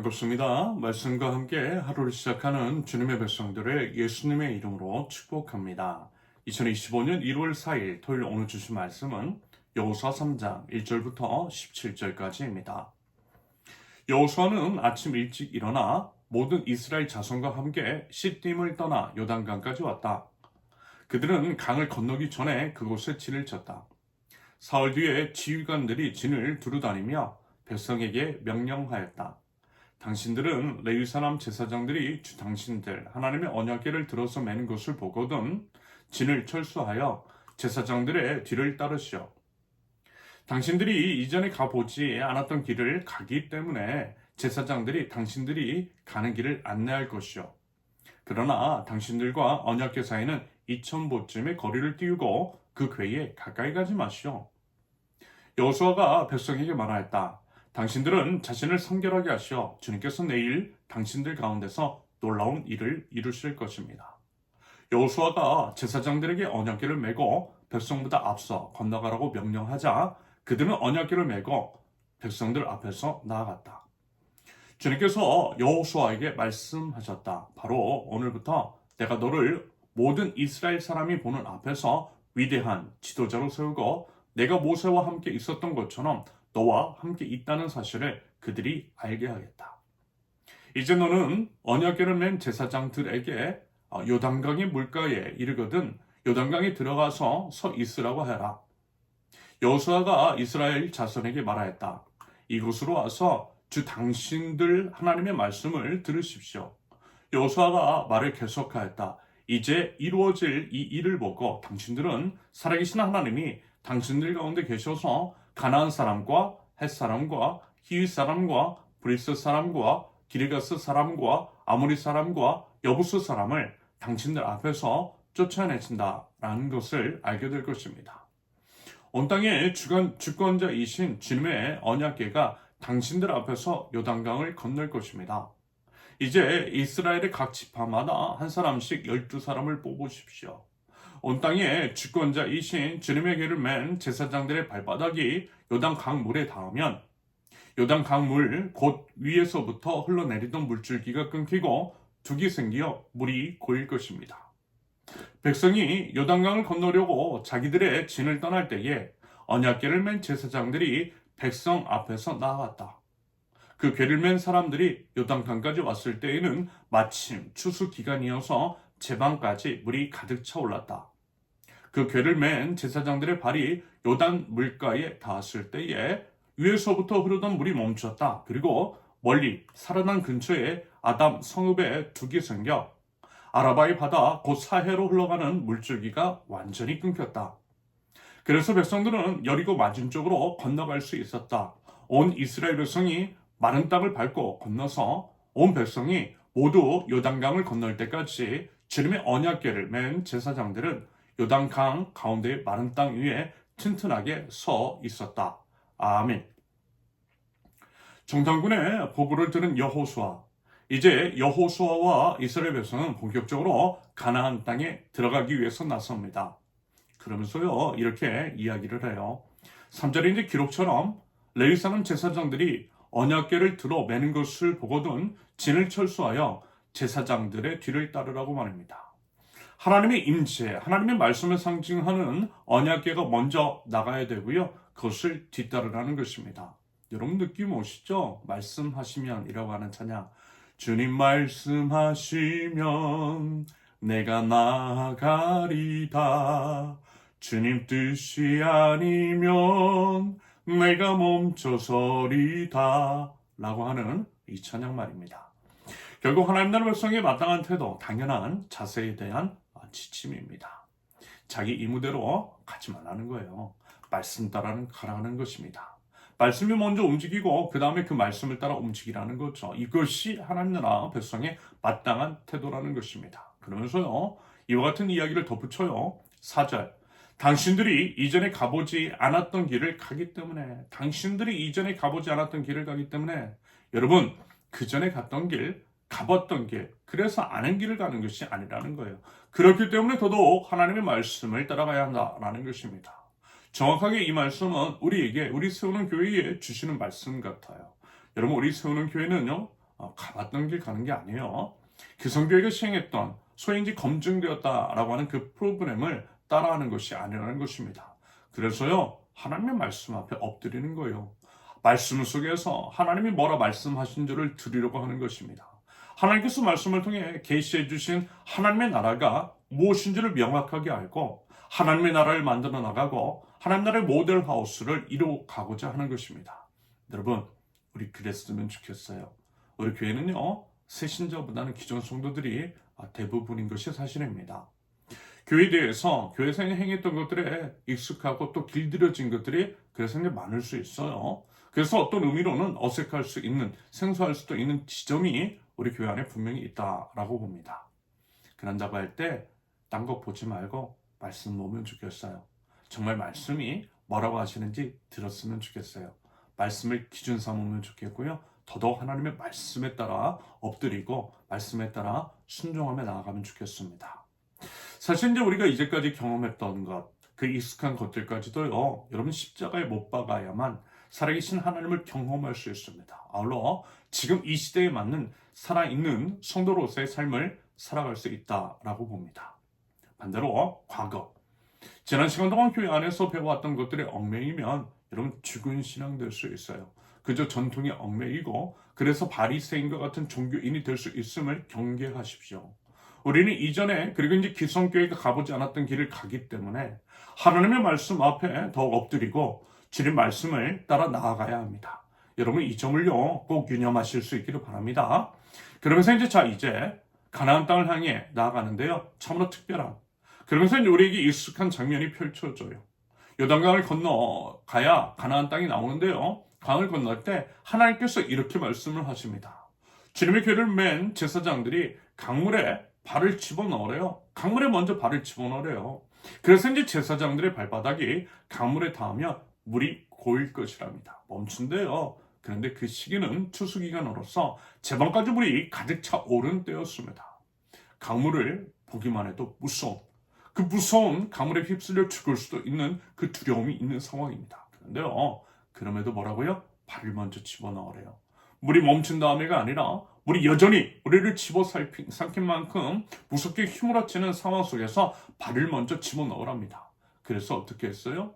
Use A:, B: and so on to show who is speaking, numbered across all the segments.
A: 반갑습니다. 말씀과 함께 하루를 시작하는 주님의 백성들을 예수님의 이름으로 축복합니다. 2025년 1월 4일 토요일 오늘 주신 말씀은 여호수아 3장 1절부터 17절까지입니다. 여호수아는 아침 일찍 일어나 모든 이스라엘 자손과 함께 시딤을 떠나 요단강까지 왔다. 그들은 강을 건너기 전에 그곳에 진을 쳤다. 사흘 뒤에 지휘관들이 진을 두루다니며 백성에게 명령하였다. 당신들은 레위 사람 제사장들이 주 당신들 하나님의 언약궤를 들어서 매는 것을 보거든 진을 철수하여 제사장들의 뒤를 따르시오. 당신들이 이전에 가보지 않았던 길을 가기 때문에 제사장들이 당신들이 가는 길을 안내할 것이오. 그러나 당신들과 언약궤 사이는 2000보쯤의 거리를 띄우고 그 궤에 가까이 가지 마시오. 여호수아가 백성에게 말하였다. 당신들은 자신을 성결하게 하시어 주님께서 내일 당신들 가운데서 놀라운 일을 이루실 것입니다. 여호수아가 제사장들에게 언약궤를 메고 백성보다 앞서 건너가라고 명령하자 그들은 언약궤를 메고 백성들 앞에서 나아갔다. 주님께서 여호수아에게 말씀하셨다. 바로 오늘부터 내가 너를 모든 이스라엘 사람이 보는 앞에서 위대한 지도자로 세우고 내가 모세와 함께 있었던 것처럼 너와 함께 있다는 사실을 그들이 알게 하겠다. 이제 너는 언약궤를 맨 제사장들에게 요단강의 물가에 이르거든 요단강에 들어가서 서 있으라고 해라. 여호수아가 이스라엘 자손에게 말하였다. 이곳으로 와서 주 당신들 하나님의 말씀을 들으십시오. 여호수아가 말을 계속하였다. 이제 이루어질 이 일을 보고 당신들은 살아계신 하나님이 당신들 가운데 계셔서 가나안 사람과 헷 사람과 히윗 사람과 브리스 사람과 기르가스 사람과 아모리 사람과 여부스 사람을 당신들 앞에서 쫓아내신다라는 것을 알게 될 것입니다. 온 땅의 주권자이신 주님의 언약궤가 당신들 앞에서 요단강을 건널 것입니다. 이제 이스라엘의 각 지파마다 한 사람씩 12사람을 뽑으십시오. 온 땅의 주권자이신 주님의 궤를 맨 제사장들의 발바닥이 요단 강물에 닿으면 요단 강물 곧 위에서부터 흘러내리던 물줄기가 끊기고 둑이 생겨 물이 고일 것입니다. 백성이 요단강을 건너려고 자기들의 진을 떠날 때에 언약궤를 맨 제사장들이 백성 앞에서 나아갔다. 그 궤를 맨 사람들이 요단강까지 왔을 때에는 마침 추수 기간이어서 제방까지 물이 가득 차올랐다. 그 궤를 맨 제사장들의 발이 요단 물가에 닿았을 때에 위에서부터 흐르던 물이 멈췄다. 그리고 멀리 사르난 근처에 아담 성읍에 둑이 생겨 아라바의 바다 곧 사해로 흘러가는 물줄기가 완전히 끊겼다. 그래서 백성들은 여리고 맞은 쪽으로 건너갈 수 있었다. 온 이스라엘 백성이 마른 땅을 밟고 건너서 온 백성이 모두 요단강을 건널 때까지 주님의 언약궤를 맨 제사장들은 요단강 가운데의 마른 땅 위에 튼튼하게 서 있었다. 아멘. 정탐군의 보고를 들은 여호수아. 이제 여호수아와 이스라엘 백성은 본격적으로 가나안 땅에 들어가기 위해서 나섭니다. 그러면서요 이렇게 이야기를 해요. 3절에 이제 기록처럼 레위 사람 제사장들이 언약궤를 들어 매는 것을 보거든 진을 철수하여 제사장들의 뒤를 따르라고 말합니다. 하나님의 임재, 하나님의 말씀을 상징하는 언약궤가 먼저 나가야 되고요. 그것을 뒤따르라는 것입니다. 여러분 느낌 오시죠? 말씀하시면 이라고 하는 찬양. 주님 말씀하시면 내가 나아가리다. 주님 뜻이 아니면 내가 멈춰서리다. 라고 하는 이 찬양 말입니다. 결국 하나님 나라 백성의 마땅한 태도, 당연한 자세에 대한 지침입니다. 자기 이무대로 가지 말라는 거예요. 말씀 따라 가라는 것입니다. 말씀이 먼저 움직이고 그 다음에 그 말씀을 따라 움직이라는 거죠. 이것이 하나님 나라 백성의 마땅한 태도라는 것입니다. 그러면서요 이와 같은 이야기를 덧붙여요. 4절 당신들이 이전에 가보지 않았던 길을 가기 때문에 여러분 그 전에 갔던 길 가봤던 길, 그래서 아는 길을 가는 것이 아니라는 거예요. 그렇기 때문에 더더욱 하나님의 말씀을 따라가야 한다라는 것입니다. 정확하게 이 말씀은 우리에게, 우리 세우는 교회에 주시는 말씀 같아요. 여러분, 우리 세우는 교회는요, 가봤던 길 가는 게 아니에요. 기성교회가 시행했던 소위 이제 검증되었다라고 하는 그 프로그램을 따라하는 것이 아니라는 것입니다. 그래서요, 하나님의 말씀 앞에 엎드리는 거예요. 말씀 속에서 하나님이 뭐라 말씀하신 줄을 들으려고 하는 것입니다. 하나님께서 말씀을 통해 계시해 주신 하나님의 나라가 무엇인지를 명확하게 알고 하나님의 나라를 만들어 나가고 하나님 나라의 모델 하우스를 이루어 가고자 하는 것입니다. 여러분, 우리 그랬으면 좋겠어요. 우리 교회는요, 새신자보다는 기존 성도들이 대부분인 것이 사실입니다. 교회에 대해서 교회에서 행했던 것들에 익숙하고 또 길들여진 것들이 그래서 이제 많을 수 있어요. 그래서 어떤 의미로는 어색할 수 있는, 생소할 수도 있는 지점이 우리 교회 안에 분명히 있다라고 봅니다. 그런다고 할 때 딴 거 보지 말고 말씀 보면 좋겠어요. 정말 말씀이 뭐라고 하시는지 들었으면 좋겠어요. 말씀을 기준 삼으면 좋겠고요. 더더욱 하나님의 말씀에 따라 엎드리고 말씀에 따라 순종하며 나아가면 좋겠습니다. 사실 이제 우리가 이제까지 경험했던 것, 그 익숙한 것들까지도요, 여러분 십자가에 못 박아야만 살아계신 하나님을 경험할 수 있습니다. 아울러 지금 이 시대에 맞는 살아있는 성도로서의 삶을 살아갈 수 있다라고 봅니다. 반대로 과거, 지난 시간 동안 교회 안에서 배워왔던 것들의 얽매이면 여러분 죽은 신앙 될 수 있어요. 그저 전통의 얽매이고 그래서 바리새인과 같은 종교인이 될 수 있음을 경계하십시오. 우리는 이전에 그리고 이제 기성교회가 가보지 않았던 길을 가기 때문에 하나님의 말씀 앞에 더 엎드리고 주님 말씀을 따라 나아가야 합니다. 여러분 이 점을요 꼭 유념하실 수 있기를 바랍니다. 그러면서 이제 가나안 땅을 향해 나아가는데요, 참으로 특별한, 그러면서 이제 우리에게 익숙한 장면이 펼쳐져요. 요단강을 건너가야 가나안 땅이 나오는데요, 강을 건널 때 하나님께서 이렇게 말씀을 하십니다. 주님의 교회를 맨 제사장들이 강물에 발을 집어넣으래요. 강물에 먼저 발을 집어넣으래요. 그래서 이제 제사장들의 발바닥이 강물에 닿으면 물이 고일 것이랍니다. 멈춘대요. 그런데 그 시기는 추수기간으로서 제방까지 물이 가득 차 오른 때였습니다. 강물을 보기만 해도 무서운, 그 무서운 강물에 휩쓸려 죽을 수도 있는 그 두려움이 있는 상황입니다. 그런데요, 그럼에도 뭐라고요? 발을 먼저 집어넣으래요. 물이 멈춘 다음에가 아니라 물이 여전히 우리를 집어삼킬 만큼 무섭게 휘몰아치는 상황 속에서 발을 먼저 집어넣으랍니다. 그래서 어떻게 했어요?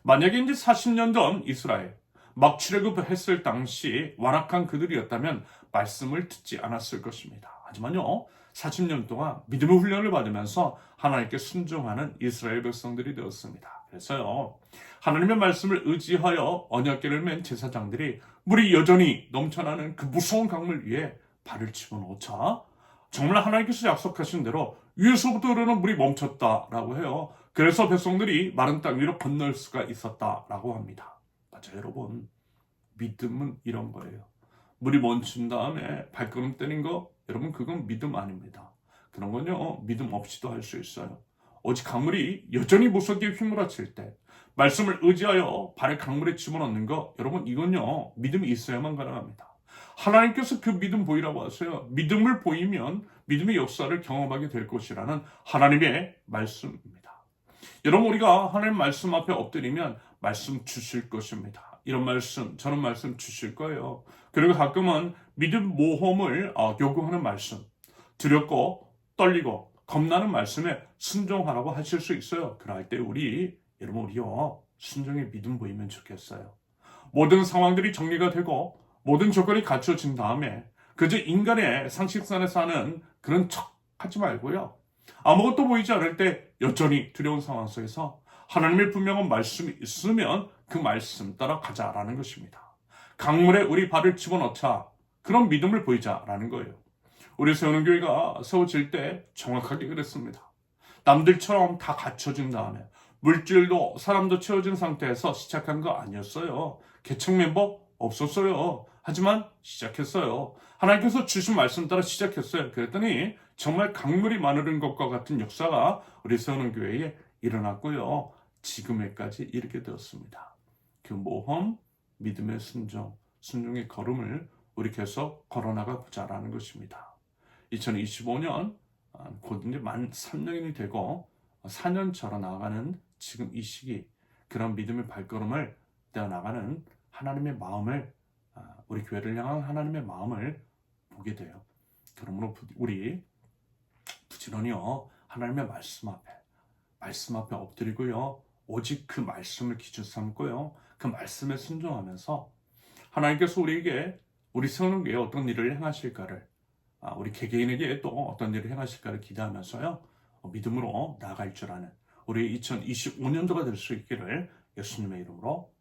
A: 만약에 이제 40년 전 이스라엘 막 출애굽했을 당시 완악한 그들이었다면 말씀을 듣지 않았을 것입니다. 하지만요, 40년 동안 믿음의 훈련을 받으면서 하나님께 순종하는 이스라엘 백성들이 되었습니다. 그래서요, 하나님의 말씀을 의지하여 언약궤를 맨 제사장들이 물이 여전히 넘쳐나는 그 무서운 강물 위에 발을 집어넣자 정말 하나님께서 약속하신 대로 위에서부터 흐르는 물이 멈췄다라고 해요. 그래서 백성들이 마른 땅 위로 건널 수가 있었다라고 합니다. 맞아요, 여러분. 믿음은 이런 거예요. 물이 멈춘 다음에 발걸음 떼는 거, 여러분 그건 믿음 아닙니다. 그런 건요, 믿음 없이도 할 수 있어요. 오직 강물이 여전히 무섭게 휘몰아칠 때 말씀을 의지하여 발을 강물에 집어넣는 거, 여러분 이건요, 믿음이 있어야만 가능합니다. 하나님께서 그 믿음 보이라고 하세요. 믿음을 보이면 믿음의 역사를 경험하게 될 것이라는 하나님의 말씀입니다. 여러분 우리가 하나님 말씀 앞에 엎드리면 말씀 주실 것입니다. 이런 말씀, 저런 말씀 주실 거예요. 그리고 가끔은 믿음 모험을 요구하는 말씀, 두렵고 떨리고 겁나는 말씀에 순종하라고 하실 수 있어요. 그럴 때 여러분 우리요, 순종의 믿음 보이면 좋겠어요. 모든 상황들이 정리가 되고 모든 조건이 갖춰진 다음에 그저 인간의 상식선에 사는 그런 척 하지 말고요, 아무것도 보이지 않을 때 여전히 두려운 상황 속에서 하나님의 분명한 말씀이 있으면 그 말씀 따라 가자라는 것입니다. 강물에 우리 발을 집어넣자, 그런 믿음을 보이자라는 거예요. 우리 세우는교회가 세워질 때 정확하게 그랬습니다. 남들처럼 다 갖춰진 다음에 물질도 사람도 채워진 상태에서 시작한 거 아니었어요. 개척 멤버 없었어요. 하지만 시작했어요. 하나님께서 주신 말씀 따라 시작했어요. 그랬더니 정말 강물이 마르는 것과 같은 역사가 우리 세우는 교회에 일어났고요, 지금에까지 이르게 되었습니다. 그 모험, 믿음의 순종의 걸음을 우리 계속 걸어나가 보자라는 것입니다. 2025년 곧 이제 만 3년이 되고 4년차로 나아가는 지금 이 시기, 그런 믿음의 발걸음을 떼어나가는 하나님의 마음을, 우리 교회를 향한 하나님의 마음을 보게 돼요. 그러므로 우리 부지런히요 하나님의 말씀 앞에 엎드리고요 오직 그 말씀을 기준 삼고요 그 말씀에 순종하면서 하나님께서 우리에게 우리 세우는 어떤 일을 행하실까를 우리 개개인에게 또 어떤 일을 행하실까를 기대하면서요 믿음으로 나아갈 줄 아는 우리 2025년도가 될 수 있기를 예수님의 이름으로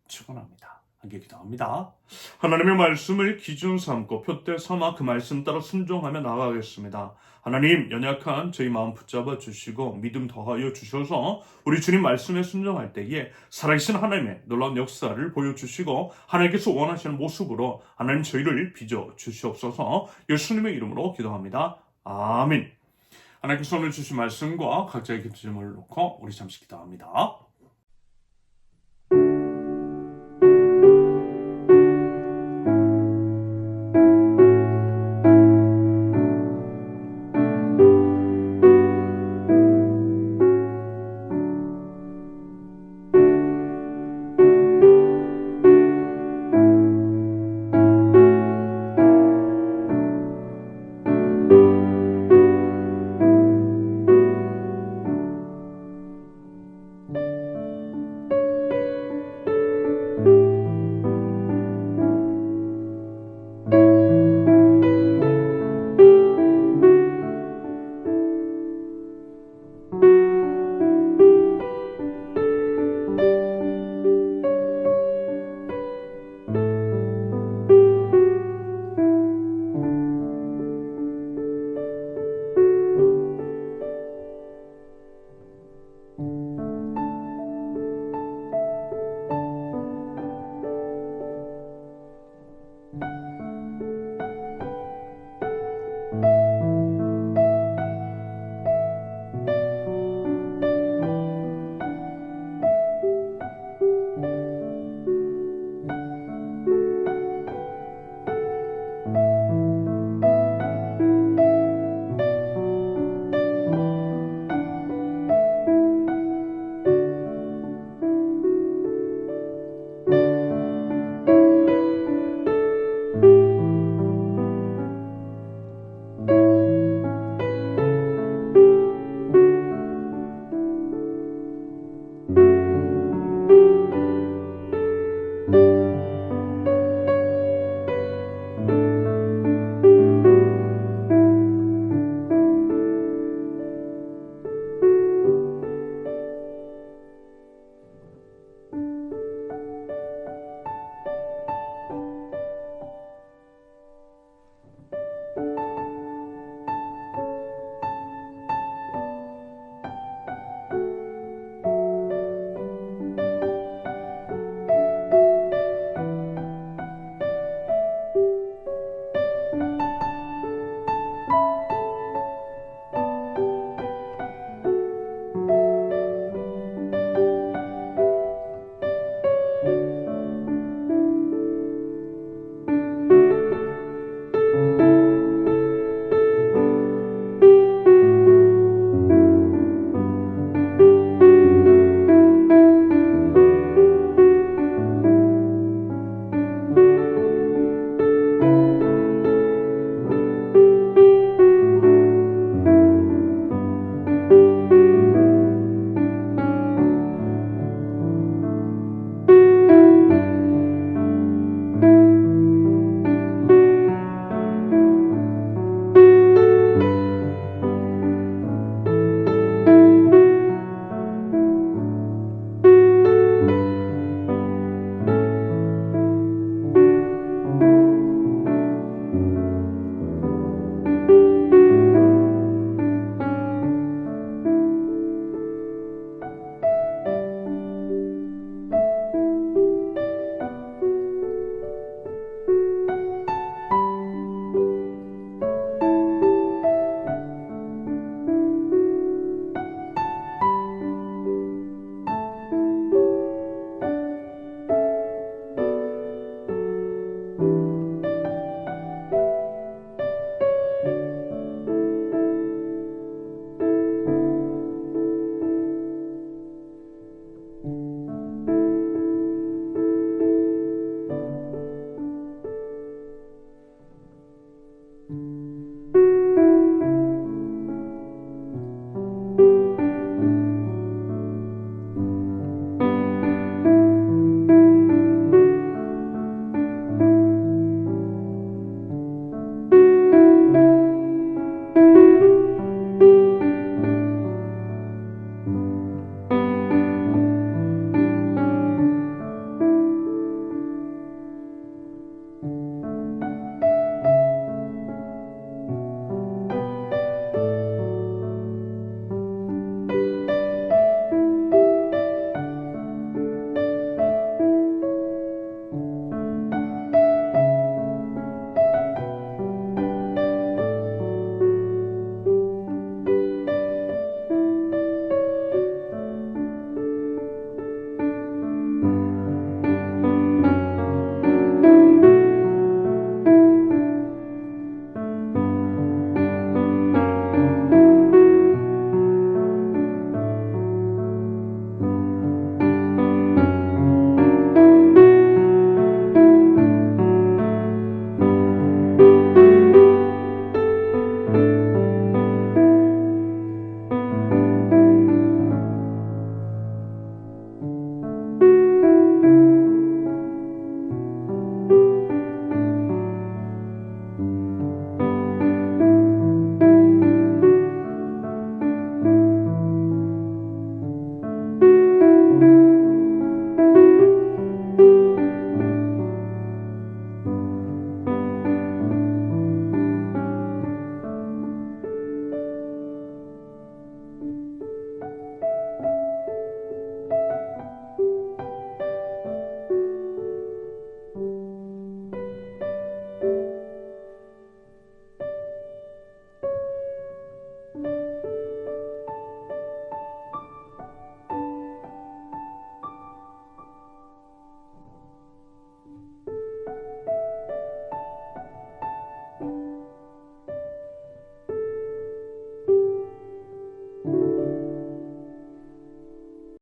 A: 축원합니다. 함께 기도합니다. 하나님의 말씀을 기준 삼고 표대 삼아 그 말씀 따라 순종하며 나아가겠습니다. 하나님, 연약한 저희 마음 붙잡아 주시고 믿음 더하여 주셔서 우리 주님 말씀에 순종할 때에 살아계신 하나님의 놀라운 역사를 보여주시고 하나님께서 원하시는 모습으로 하나님 저희를 빚어 주시옵소서. 예수님의 이름으로 기도합니다. 아멘. 하나님께서 오늘 주신 말씀과 각자의 기도 제목을 놓고 우리 잠시 기도합니다.